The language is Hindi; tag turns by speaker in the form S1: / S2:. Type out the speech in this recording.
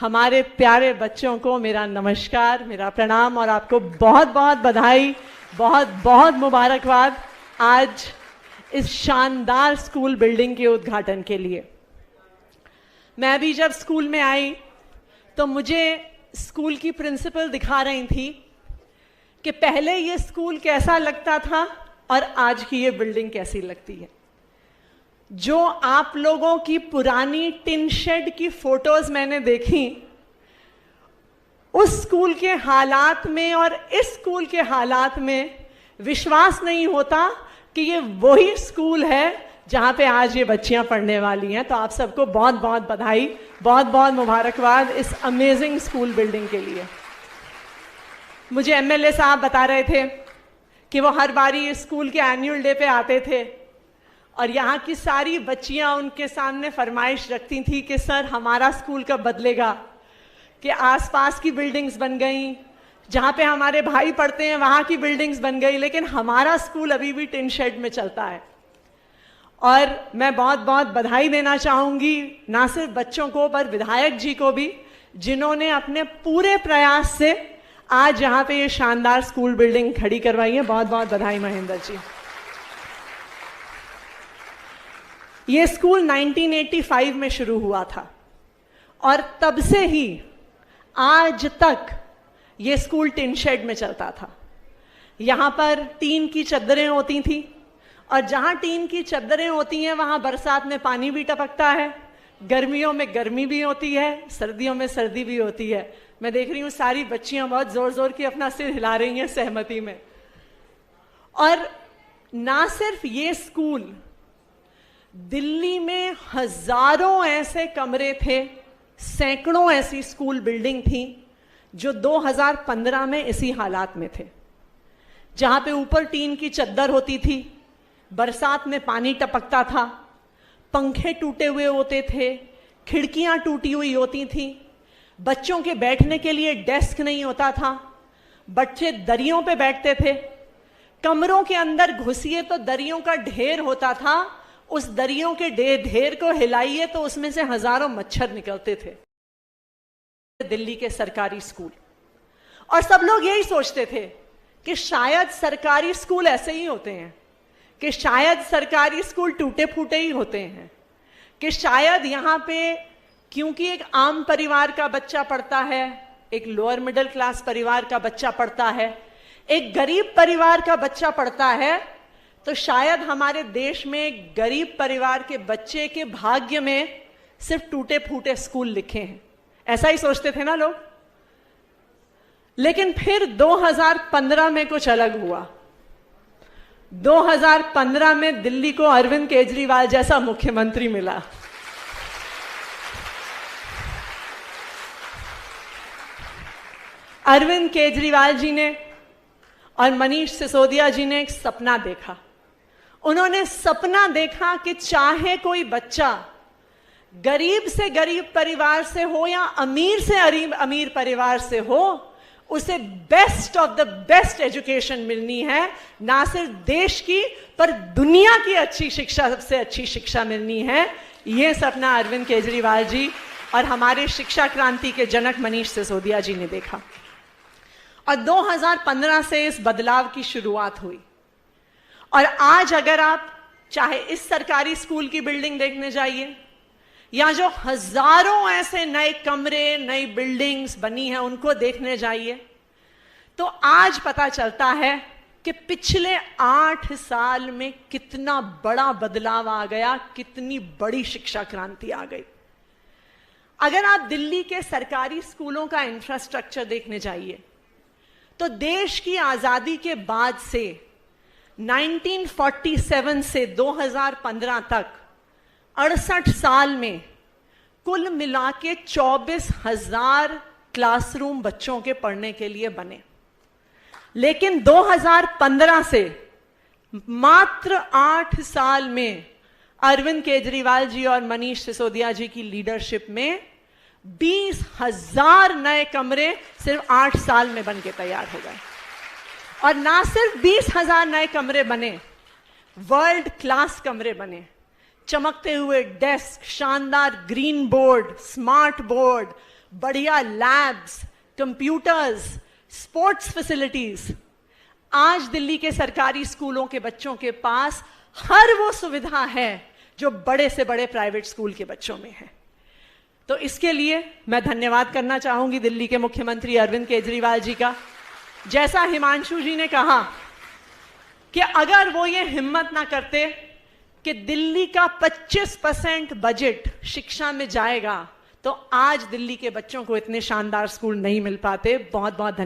S1: हमारे प्यारे बच्चों को मेरा नमस्कार, मेरा प्रणाम और आपको बहुत बहुत बधाई, बहुत बहुत मुबारकबाद आज इस शानदार स्कूल बिल्डिंग के उद्घाटन के लिए। मैं भी जब स्कूल में आई तो मुझे स्कूल की प्रिंसिपल दिखा रही थी कि पहले ये स्कूल कैसा लगता था और आज की ये बिल्डिंग कैसी लगती है। जो आप लोगों की पुरानी टिन शेड की फोटोज मैंने देखी, उस स्कूल के हालात में और इस स्कूल के हालात में विश्वास नहीं होता कि ये वही स्कूल है जहां पे आज ये बच्चियां पढ़ने वाली हैं। तो आप सबको बहुत बहुत बधाई, बहुत बहुत मुबारकबाद इस अमेजिंग स्कूल बिल्डिंग के लिए। मुझे एमएलए साहब बता रहे थे कि वो हर बारी इस स्कूल के एनुअल डे पे आते थे और यहाँ की सारी बच्चियां उनके सामने फरमाइश रखती थी कि सर हमारा स्कूल कब बदलेगा, कि आसपास की बिल्डिंग्स बन गई, जहाँ पे हमारे भाई पढ़ते हैं वहाँ की बिल्डिंग्स बन गई, लेकिन हमारा स्कूल अभी भी टिन शेड में चलता है। और मैं बहुत बहुत बधाई देना चाहूँगी ना सिर्फ बच्चों को पर विधायक जी को भी, जिन्होंने अपने पूरे प्रयास से आज यहाँ पे ये शानदार स्कूल बिल्डिंग खड़ी करवाई है। बहुत बहुत बधाई महेंद्र जी। ये स्कूल 1985 में शुरू हुआ था और तब से ही आज तक ये स्कूल टिन शेड में चलता था। यहाँ पर टीन की चद्दरें होती थी और जहाँ टीन की चद्दरें होती हैं वहाँ बरसात में पानी भी टपकता है, गर्मियों में गर्मी भी होती है, सर्दियों में सर्दी भी होती है। मैं देख रही हूँ सारी बच्चियाँ बहुत जोर जोर की अपना सिर हिला रही हैं सहमति में। और ना सिर्फ ये स्कूल, दिल्ली में हजारों ऐसे कमरे थे, सैकड़ों ऐसी स्कूल बिल्डिंग थी जो 2015 में इसी हालात में थे, जहां पे ऊपर टीन की चद्दर होती थी, बरसात में पानी टपकता था, पंखे टूटे हुए होते थे, खिड़कियां टूटी हुई होती थी, बच्चों के बैठने के लिए डेस्क नहीं होता था, बच्चे दरियों पे बैठते थे, कमरों के अंदर घुसिए तो दरियों का ढेर होता था, उस दरियों के ढेर को हिलाइए तो उसमें से हजारों मच्छर निकलते थे। दिल्ली के सरकारी स्कूल, और सब लोग यही सोचते थे कि शायद सरकारी स्कूल ऐसे ही होते हैं, कि शायद सरकारी स्कूल टूटे फूटे ही होते हैं, कि शायद यहाँ पे क्योंकि एक आम परिवार का बच्चा पढ़ता है, एक लोअर मिडिल क्लास परिवार का बच्चा पढ़ता है, एक गरीब परिवार का बच्चा पढ़ता है, तो शायद हमारे देश में गरीब परिवार के बच्चे के भाग्य में सिर्फ टूटे फूटे स्कूल लिखे हैं। ऐसा ही सोचते थे ना लोग। लेकिन फिर 2015 में कुछ अलग हुआ। 2015 में दिल्ली को अरविंद केजरीवाल जैसा मुख्यमंत्री मिला। अरविंद केजरीवाल जी ने और मनीष सिसोदिया जी ने एक सपना देखा। उन्होंने सपना देखा कि चाहे कोई बच्चा गरीब से गरीब परिवार से हो या अमीर से अमीर परिवार से हो, उसे best of the best education मिलनी है। ना सिर्फ देश की पर दुनिया की अच्छी शिक्षा, सबसे अच्छी शिक्षा मिलनी है। यह सपना अरविंद केजरीवाल जी और हमारे शिक्षा क्रांति के जनक मनीष सिसोदिया जी ने देखा और 2015 से इस बदलाव की शुरुआत हुई। और आज अगर आप चाहे इस सरकारी स्कूल की बिल्डिंग देखने जाइए या जो हजारों ऐसे नए कमरे, नई बिल्डिंग्स बनी हैं उनको देखने जाइए, तो आज पता चलता है कि पिछले 8 साल में कितना बड़ा बदलाव आ गया, कितनी बड़ी शिक्षा क्रांति आ गई। अगर आप दिल्ली के सरकारी स्कूलों का इंफ्रास्ट्रक्चर देखने जाइए तो देश की आजादी के बाद से 1947 से 2015 तक 68 साल में कुल मिला के 24,000 क्लासरूम बच्चों के पढ़ने के लिए बने। लेकिन 2015 से मात्र 8 साल में अरविंद केजरीवाल जी और मनीष सिसोदिया जी की लीडरशिप में 20,000 नए कमरे सिर्फ 8 साल में बन के तैयार हो गए। और ना सिर्फ 20,000 नए कमरे बने, वर्ल्ड क्लास कमरे बने। चमकते हुए डेस्क, शानदार ग्रीन बोर्ड, स्मार्ट बोर्ड, बढ़िया लैब्स, कंप्यूटर्स, स्पोर्ट्स फैसिलिटीज। आज दिल्ली के सरकारी स्कूलों के बच्चों के पास हर वो सुविधा है जो बड़े से बड़े प्राइवेट स्कूल के बच्चों में है। तो इसके लिए मैं धन्यवाद करना चाहूंगी दिल्ली के मुख्यमंत्री अरविंद केजरीवाल जी का। जैसा हिमांशु जी ने कहा कि अगर वो ये हिम्मत ना करते कि दिल्ली का 25% बजट शिक्षा में जाएगा, तो आज दिल्ली के बच्चों को इतने शानदार स्कूल नहीं मिल पाते। बहुत बहुत धन्यवाद।